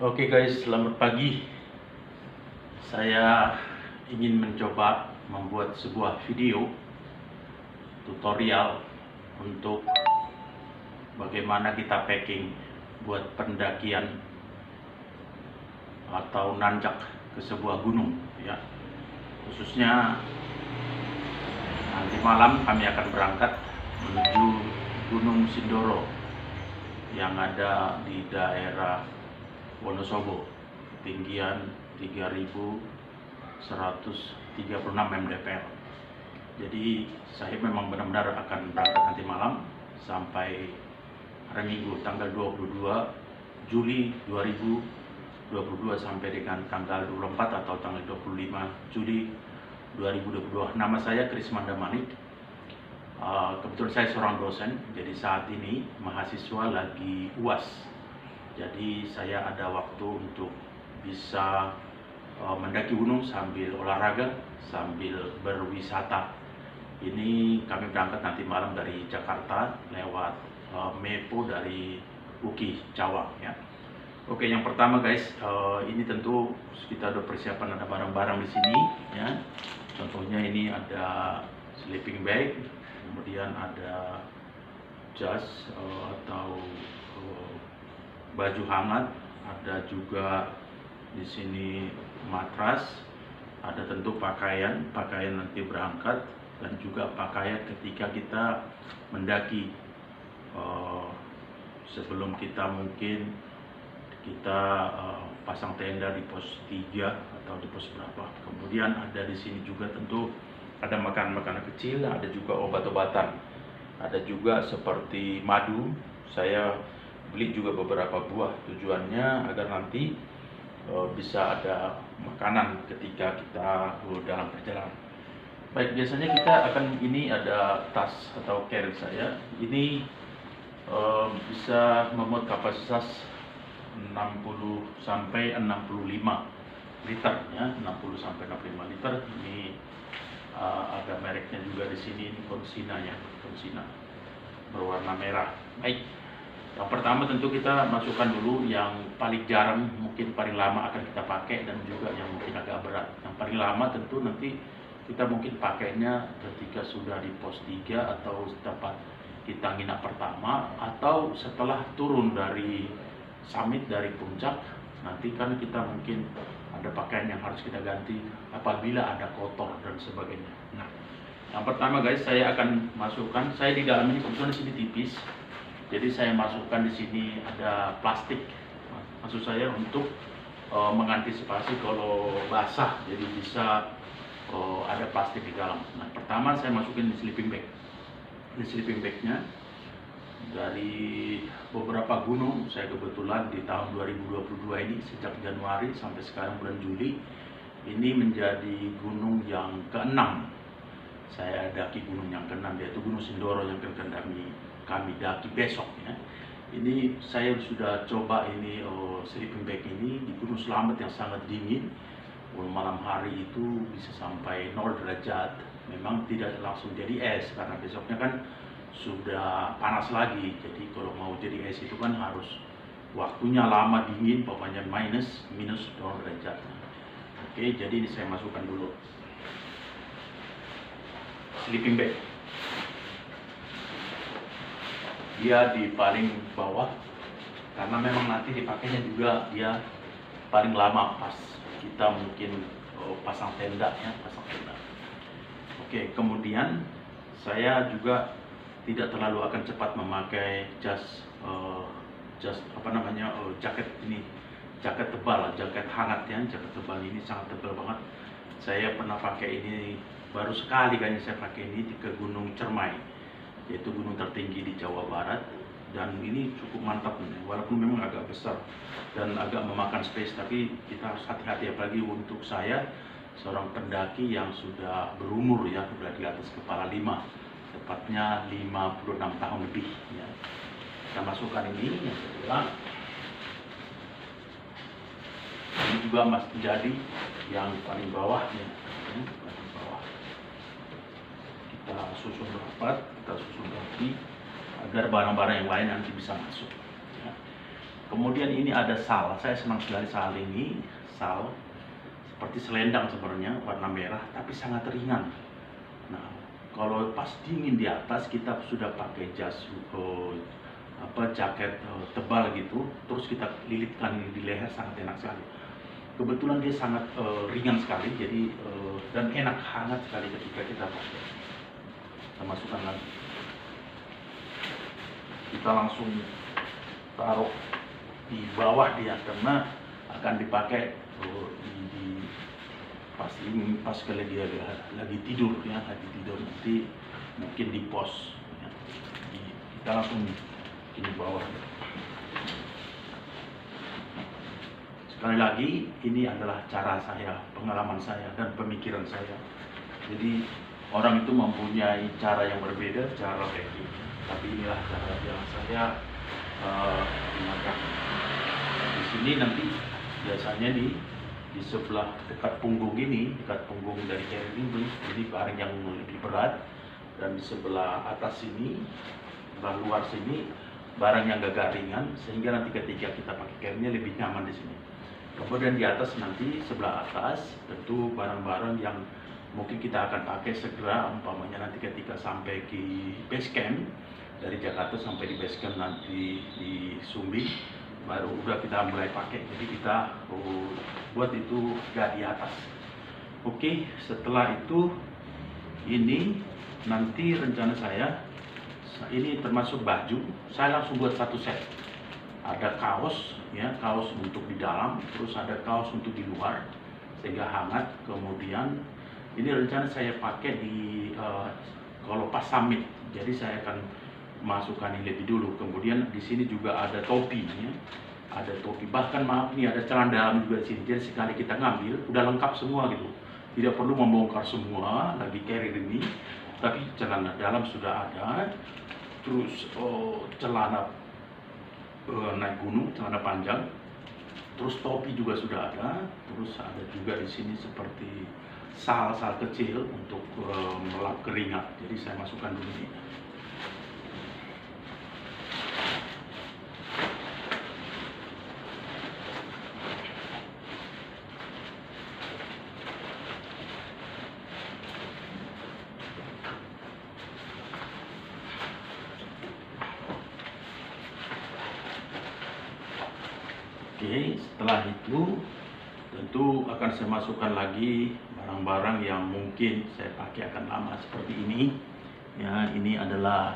Oke guys, selamat pagi. Saya ingin mencoba membuat sebuah video tutorial untuk bagaimana kita packing buat pendakian atau nanjak ke sebuah gunung ya. Khususnya nanti malam kami akan berangkat menuju Gunung Sindoro yang ada di daerah Wonosobo, ketinggian 3.136 mdpl. Jadi saya memang benar-benar akan berangkat nanti malam sampai hari Minggu tanggal 22 Juli 2022 sampai dengan tanggal 24 atau tanggal 25 Juli 2022. Nama saya Krismanda Manik. Kebetulan saya seorang dosen, jadi saat ini mahasiswa lagi UAS. Jadi saya ada waktu untuk bisa mendaki gunung sambil olahraga, sambil berwisata. Ini kami berangkat nanti malam dari Jakarta lewat Mepo dari UKI Cawang ya. Oke, yang pertama guys, ini tentu kita ada persiapan, ada barang-barang di sini ya. Contohnya ini ada sleeping bag, kemudian ada jas atau baju hangat, ada juga di sini matras, ada tentu pakaian nanti berangkat, dan juga pakaian ketika kita mendaki. Sebelum kita mungkin kita pasang tenda di pos 3 atau di pos berapa. Kemudian ada di sini juga tentu ada makanan-makanan kecil, ada juga obat-obatan, ada juga seperti madu. Saya beli juga beberapa buah, tujuannya agar nanti bisa ada makanan ketika kita dalam perjalanan. Baik, biasanya kita akan, ini ada tas atau carry saya. Ini bisa memuat kapasitas 60 sampai 65 liter ya, 60 sampai 65 liter. Ini ada mereknya juga di sini, ini Consina ya, Consina berwarna merah. Baik. Yang pertama tentu kita masukkan dulu yang paling jarang, mungkin paling lama akan kita pakai, dan juga yang mungkin agak berat. Yang paling lama tentu nanti kita mungkin pakainya ketika sudah di pos 3 atau tempat kita nginap pertama, atau setelah turun dari summit, dari puncak. Nanti kan kita mungkin ada pakaian yang harus kita ganti apabila ada kotor dan sebagainya. Nah, yang pertama guys, saya akan masukkan, saya di dalam ini kebetulan di sini tipis. Jadi saya masukkan di sini ada plastik, maksud saya untuk mengantisipasi kalau basah, jadi bisa ada plastik di dalam. Nah, pertama saya masukin di sleeping bag. Di sleeping bagnya dari beberapa gunung, saya kebetulan di tahun 2022 ini sejak Januari sampai sekarang bulan Juli, ini menjadi gunung yang ke-6. Saya daki gunung yang ke-6, yaitu Gunung Sindoro yang akan kami daki besok ya. Ini saya sudah coba ini sleeping bag ini di Gunung Slamet yang sangat dingin. Malam hari itu bisa sampai 0 derajat. Memang tidak langsung jadi es karena besoknya kan sudah panas lagi. Jadi kalau mau jadi es itu kan harus waktunya lama dingin, pokoknya minus 0 derajat. Oke, jadi ini saya masukkan dulu sleeping bag. Dia di paling bawah karena memang nanti dipakainya juga dia paling lama pas kita mungkin pasang tenda ya, pasang tenda. Oke, kemudian saya juga tidak terlalu akan cepat memakai jas jaket ini, jaket tebal, jaket hangat ya, jaket tebal ini sangat tebal banget. Saya pernah pakai ini baru sekali kayaknya saya pakai ini ke Gunung Cermai, yaitu gunung tertinggi di Jawa Barat, dan ini cukup mantap nih, walaupun memang agak besar dan agak memakan space, tapi kita harus hati-hati, apalagi untuk saya seorang pendaki yang sudah berumur ya, sudah di atas kepala 5, tepatnya 56 tahun lebih ya. Kita masukkan ini yang kedua. Ini juga masih jadi yang paling bawah ya, paling bawah. Kita susun rapat, kita susun rapi agar barang-barang yang lain nanti bisa masuk ya. kemudian ini ada sal. Saya senang sekali sal ini. Sal seperti selendang sebenarnya, warna merah tapi sangat ringan. Nah, kalau pas dingin di atas kita sudah pakai jas jaket tebal gitu, terus kita lilitkan di leher, sangat enak sekali. Kebetulan dia sangat ringan sekali, jadi dan enak, hangat sekali ketika kita pakai. Kita masukkan lagi. Kita langsung taruh di bawah dia karena akan dipakai pas kali dia lagi tidur ya, nanti mungkin di pos ya. Kita langsung di bawah. Sekali lagi, ini adalah cara saya, pengalaman saya dan pemikiran saya. Jadi orang itu mempunyai cara yang berbeda, cara packing, tapi inilah cara yang saya gunakan. Di sini nanti biasanya di sebelah dekat punggung ini, dekat punggung dari carry ini barang yang lebih berat, dan di sebelah atas sini, sebelah luar sini barang yang agak ringan, sehingga nanti ketika kita pakai carry-nya lebih nyaman di sini. Kemudian di atas nanti sebelah atas tentu barang-barang yang mungkin kita akan pakai segera, umpamanya nanti ketika sampai di base camp, dari Jakarta sampai di base camp nanti di Sumbing, baru udah kita mulai pakai. Jadi kita buat itu gak di atas. Oke, setelah itu ini nanti rencana saya, ini termasuk baju, saya langsung buat satu set. Ada kaos ya, kaos untuk di dalam, terus ada kaos untuk di luar sehingga hangat. Kemudian ini rencana saya pakai di kalau pas summit, jadi saya akan masukkan ini lebih dulu. Kemudian di sini juga ada topi ya. Ada topi, bahkan maaf nih ada celana dalam juga di sini. Jadi sekali kita ngambil udah lengkap semua gitu, tidak perlu membongkar semua lagi carry ini, tapi celana dalam sudah ada, terus celana naik gunung, celana panjang, terus topi juga sudah ada, terus ada juga di sini seperti sal kecil untuk melap keringat. Jadi saya masukkan dulu ini. Oke, setelah itu tentu akan saya masukkan lagi barang-barang yang mungkin saya pakai akan lama seperti ini. Ya, ini adalah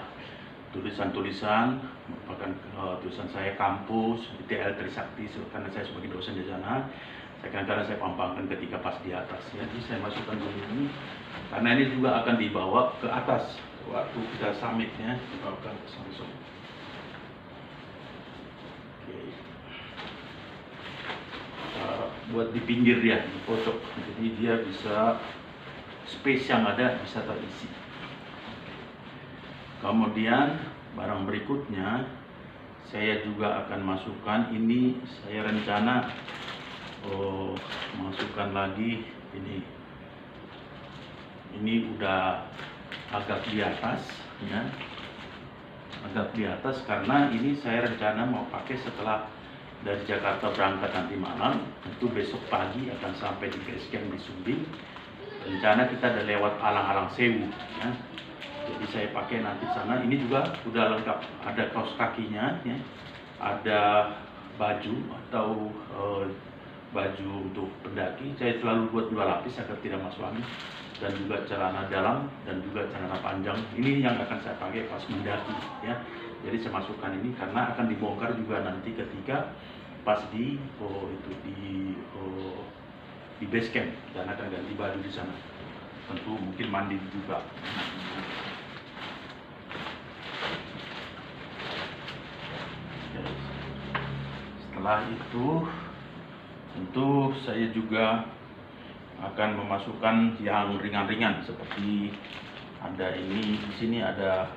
tulisan-tulisan, merupakan tulisan saya kampus di TL Trisakti, karena saya sebagai dosen di sana. Kadang-kadang saya pampangkan ketika pas di atas. Ya. Jadi saya masukkan dulu ini, karena ini juga akan dibawa ke atas waktu kita summitnya, dibawa ke atas langsung. Oke. Buat di pinggir dia, di pojok, jadi dia bisa space yang ada bisa terisi. Kemudian barang berikutnya saya juga akan masukkan ini, saya rencana masukkan lagi ini udah agak di atas ya, agak di atas karena ini saya rencana mau pakai setelah dari Jakarta berangkat nanti malam, tentu besok pagi akan sampai di base camp di Sumbing. Rencana kita ada lewat Alang-Alang Sewu ya. Jadi saya pakai nanti sana. Ini juga udah lengkap, ada kaos kakinya ya. Ada baju atau baju untuk pendaki. Saya selalu buat 2 lapis agar tidak masuk angin, dan juga celana dalam dan juga celana panjang. Ini yang akan saya pakai pas mendaki ya. Jadi saya masukkan ini karena akan dibongkar juga nanti ketika pas di base camp, dan akan ganti baju di sana. Tentu mungkin mandi juga. Setelah itu tentu saya juga akan memasukkan yang ringan-ringan seperti ada ini, di sini ada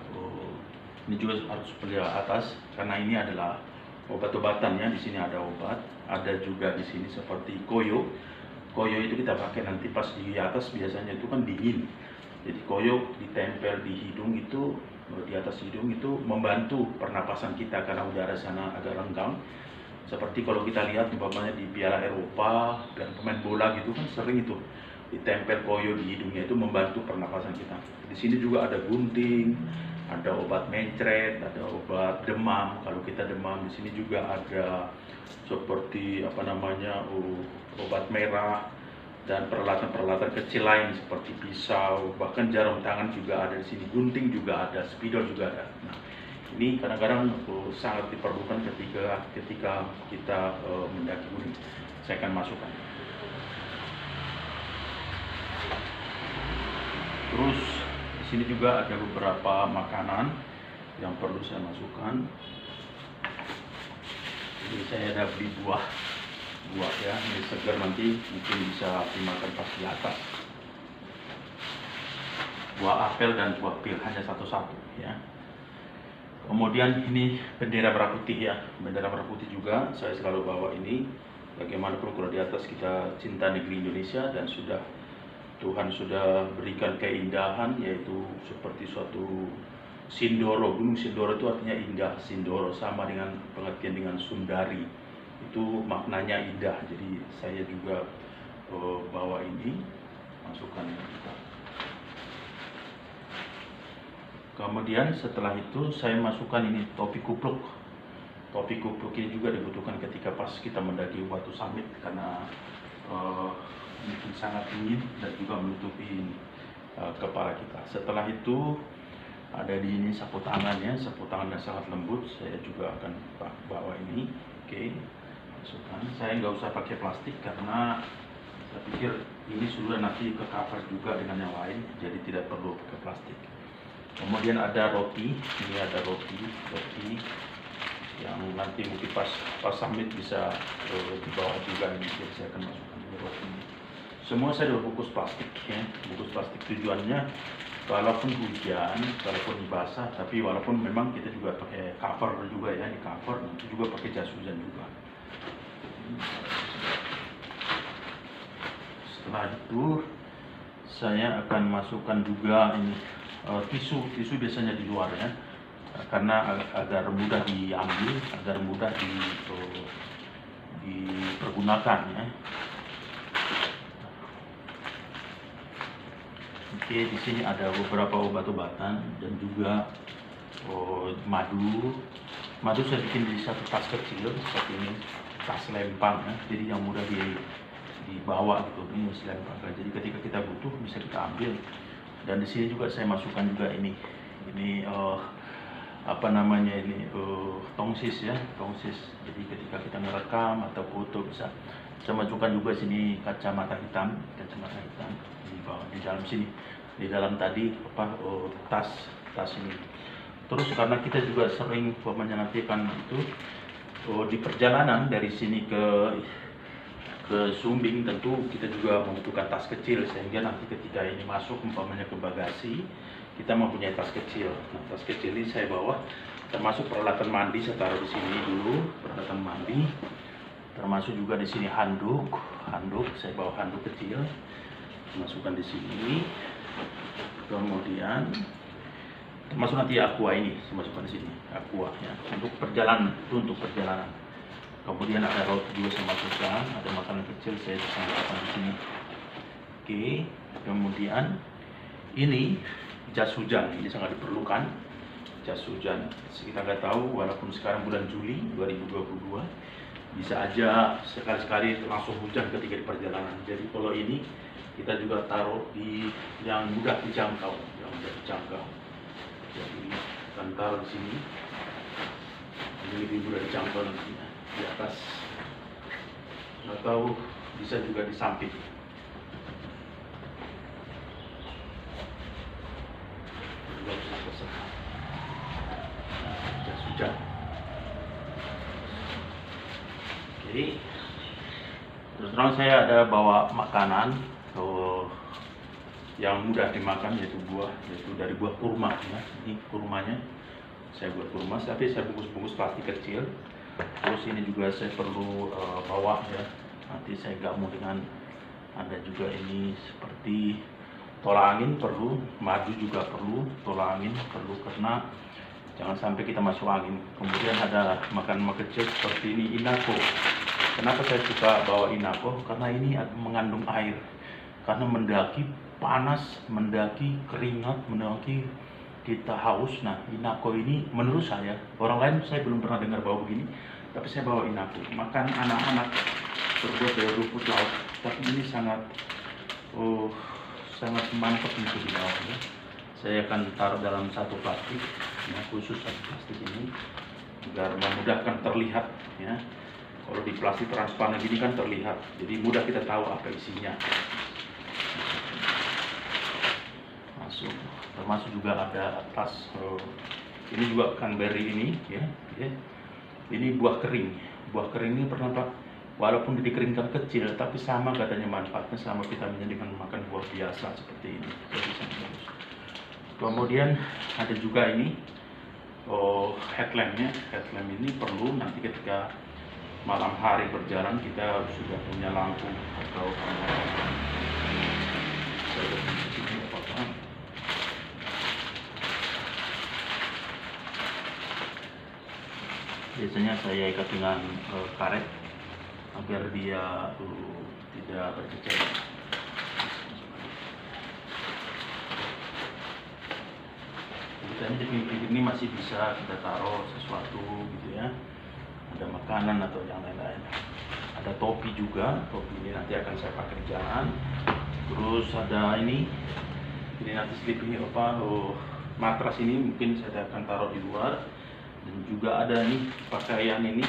ini juga harus sebelah atas karena ini adalah obat-obatan ya. Di sini ada obat, ada juga di sini seperti koyo. Koyo itu kita pakai nanti pas di atas, biasanya itu kan dingin. Jadi koyo ditempel di hidung itu, di atas hidung itu membantu pernapasan kita karena udara sana agak renggang. Seperti kalau kita lihat umpamanya di Piala Eropa dan pemain bola gitu kan sering itu ditempel koyo di hidungnya, itu membantu pernapasan kita. Di sini juga ada gunting, ada obat mencret, ada obat demam. Kalau kita demam, di sini juga ada seperti obat merah dan peralatan-peralatan kecil lain seperti pisau, bahkan jarum tangan juga ada di sini, gunting juga ada, spidol juga ada. Nah, ini kadang-kadang sangat diperlukan ketika kita mendaki gunung. Saya akan masukkan. Terus di sini juga ada beberapa makanan yang perlu saya masukkan. Jadi saya ada beli buah ya, ini segar, nanti mungkin bisa dimakan pas di atas. Buah apel dan buah pil, hanya satu-satu ya. Kemudian ini bendera merah putih ya, bendera merah putih juga saya selalu bawa ini. Bagaimanapun kalau di atas kita cinta negeri Indonesia dan Tuhan sudah berikan keindahan, yaitu seperti suatu Sindoro. Gunung Sindoro itu artinya indah. Sindoro sama dengan pengertian dengan Sundari, itu maknanya indah. Jadi saya juga bawa ini, masukkan. Kemudian setelah itu saya masukkan ini topi kupluk. Topi kupluk ini juga dibutuhkan ketika pas kita mendaki Watu Summit, karena mungkin sangat dingin dan juga menutupi kepala kita. Setelah itu ada di ini sapu tangannya, sapu tangan yang sangat lembut. Saya juga akan bawa ini. Oke, masukkan. Saya nggak usah pakai plastik karena saya pikir ini sudah nanti ke cover juga dengan yang lain, jadi tidak perlu pakai plastik. Kemudian ada roti, ini ada roti yang nanti mungkin pas summit bisa dibawa juga ini. Jadi saya akan masukkan roti ini. Semua saya sudah bungkus plastik ya, bungkus plastik tujuannya walaupun hujan, walaupun basah, tapi walaupun memang kita juga pakai cover juga ya, di cover, nanti juga pakai jas hujan juga. Setelah itu saya akan masukkan juga ini tisu biasanya di luar ya, karena agar mudah diambil, agar mudah dipergunakan ya. Oke, di sini ada beberapa obat-obatan dan juga madu. Madu saya bikin di satu tas kecil seperti ini, tas lempang ya, jadi yang mudah dibawa gitu. Ini selempang, jadi ketika kita butuh bisa kita ambil. Dan di sini juga saya masukkan juga ini tongsis ya, tongsis. Jadi ketika kita merekam atau foto bisa. Saya masukkan juga sini kacamata hitam di bawah, di dalam sini, di dalam tadi tas ini. Terus karena kita juga sering menyanatikan itu di perjalanan dari sini ke Sumbing, tentu kita juga membutuhkan tas kecil, sehingga nanti ketika ini masuk umpamanya ke bagasi, kita mempunyai tas kecil. Nah, tas kecil ini saya bawa, termasuk peralatan mandi saya taruh di sini dulu, peralatan mandi. Termasuk juga di sini handuk saya bawa handuk kecil, masukkan di sini. Kemudian termasuk nanti aqua ini, saya masukkan di sini, aqua ya, untuk perjalanan. Kemudian ada roti juga saya masukkan, ada makanan kecil saya masukkan di sini. Oke, kemudian ini jas hujan, ini sangat diperlukan. Jas hujan, kita nggak tahu, walaupun sekarang bulan Juli 2022, bisa aja sekali-sekali langsung hujan ketika di perjalanan. Jadi kalau ini kita juga taruh di yang mudah dijangkau, Jadi akan taruh di sini, ini lebih mudah dijangkau nantinya di atas, atau bisa juga di samping. Jas hujan. Jadi terus terang saya ada bawa makanan yang mudah dimakan, yaitu dari buah kurma ya. Ini kurmanya saya buat kurma, tapi saya bungkus plastik kecil. Terus ini juga saya perlu bawa ya, nanti saya gabung dengan ada juga ini seperti tolak angin perlu, madu juga perlu, tolak angin perlu, karena jangan sampai kita masuk angin. Kemudian ada makanan kecil seperti ini, inako. Kenapa saya suka bawa inako? Karena ini mengandung air. Karena mendaki panas, mendaki keringat, mendaki kita haus. Nah, inako ini menurut saya, orang lain saya belum pernah dengar bawa begini, tapi saya bawa inako. Makan anak-anak terbuat dari rumput laut, tapi ini sangat mantap untuk dibawa ya. Saya akan taruh dalam satu plastik, ya, khusus satu plastik ini agar memudahkan terlihat ya. Kalau di plastik transparan gini kan terlihat, jadi mudah kita tahu apa isinya. Masuk, termasuk juga ada tas. Ini juga cranberry ini ya. Ini buah kering. Buah kering ini pernah Pak, walaupun dikeringkan kecil, tapi sama katanya manfaatnya, sama vitaminnya dengan makan buah biasa seperti ini. Jadi sangat bagus. Kemudian ada juga ini headlampnya. Headlamp ini perlu nanti ketika malam hari berjalan kita sudah punya lampu atau biasanya saya ikat dengan karet agar dia tidak bercecer. Ini masih bisa kita taruh sesuatu gitu ya, ada makanan atau yang lain-lain. Ada topi juga, topi ini nanti akan saya pakai di jalan. Terus ada ini nanti sleeping matras ini mungkin saya akan taruh di luar. Dan juga ada nih pakaian ini,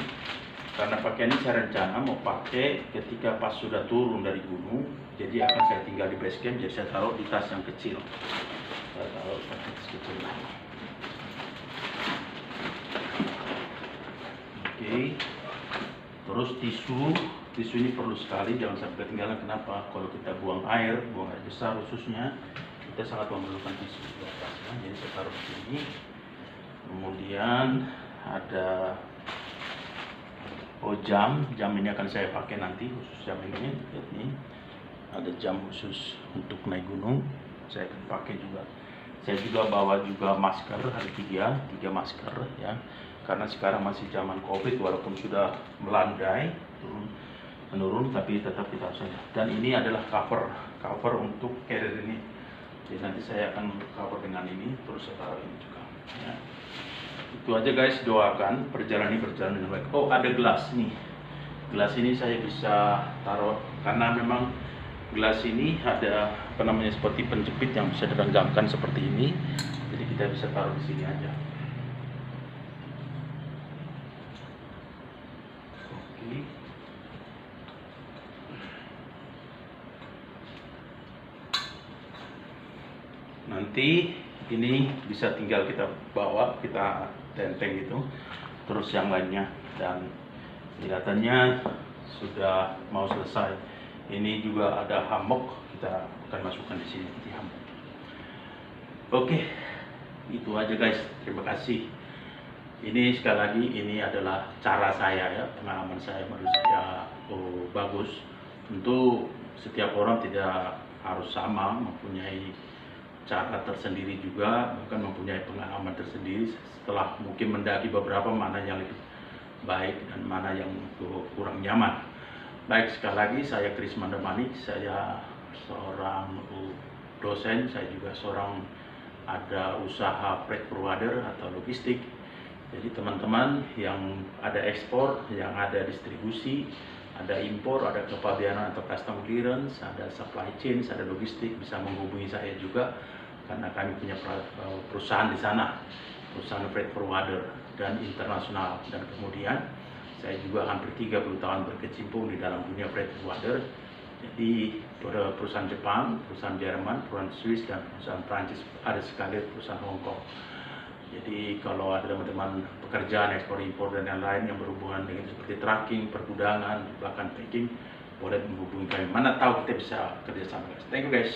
karena pakaian ini saya rencana mau pakai ketika pas sudah turun dari gunung, jadi akan saya tinggal di base camp, jadi saya taruh di tas yang kecil. Saya taruh di tas kecil. Oke. Terus tisu ini perlu sekali, jangan sampai ketinggalan. Kenapa? Kalau kita buang air besar khususnya, kita sangat memerlukan tisu di atasnya. Jadi saya taruh di sini. Kemudian ada jam ini akan saya pakai nanti, khusus jam ini. Ada jam khusus untuk naik gunung, saya akan pakai juga. Saya juga bawa juga masker, ada tiga masker ya, karena sekarang masih zaman COVID, walaupun sudah melandai menurun, tapi tetap kita harus. Dan ini adalah cover untuk carrier ini, jadi nanti saya akan cover dengan ini, terus saya taruh ini juga ya. Itu aja guys, doakan perjalanan ini berjalan dengan baik. Ada gelas nih, gelas ini saya bisa taruh karena memang gelas ini ada seperti penjepit yang bisa direnggamkan seperti ini, jadi kita bisa taruh di sini aja. Oke. Nanti ini bisa tinggal kita bawa, kita tenteng gitu, terus yang lainnya. Dan kelihatannya sudah mau selesai. Ini juga ada hammock, kita akan masukkan di sini di hammock. Oke, itu aja guys, terima kasih. Ini sekali lagi, ini adalah cara saya ya, pengalaman saya menurut saya bagus. Tentu setiap orang tidak harus sama, mempunyai cara tersendiri juga, bahkan mempunyai pengalaman tersendiri setelah mungkin mendaki beberapa, mana yang lebih baik dan mana yang kurang nyaman. Baik, sekali lagi saya Chris Mandamani, saya seorang dosen, saya juga seorang ada usaha freight forwarder atau logistik. Jadi teman-teman yang ada ekspor, yang ada distribusi, ada impor, ada kepabeanan atau custom clearance, ada supply chain, ada logistik, bisa menghubungi saya juga karena kami punya perusahaan di sana, perusahaan freight forwarder dan internasional. Dan kemudian saya juga hampir 30 tahun berkecimpung di dalam dunia freight forwarder. Jadi perusahaan Jepang, perusahaan Jerman, perusahaan Swiss, dan perusahaan Prancis, ada sekali perusahaan Hong Kong. Jadi kalau ada teman-teman pekerjaan ekspor impor dan yang lain yang berhubungan dengan seperti tracking, pergudangan, bahkan packing, boleh menghubungi kami. Mana tahu kita bisa kerjasama guys. Thank you guys.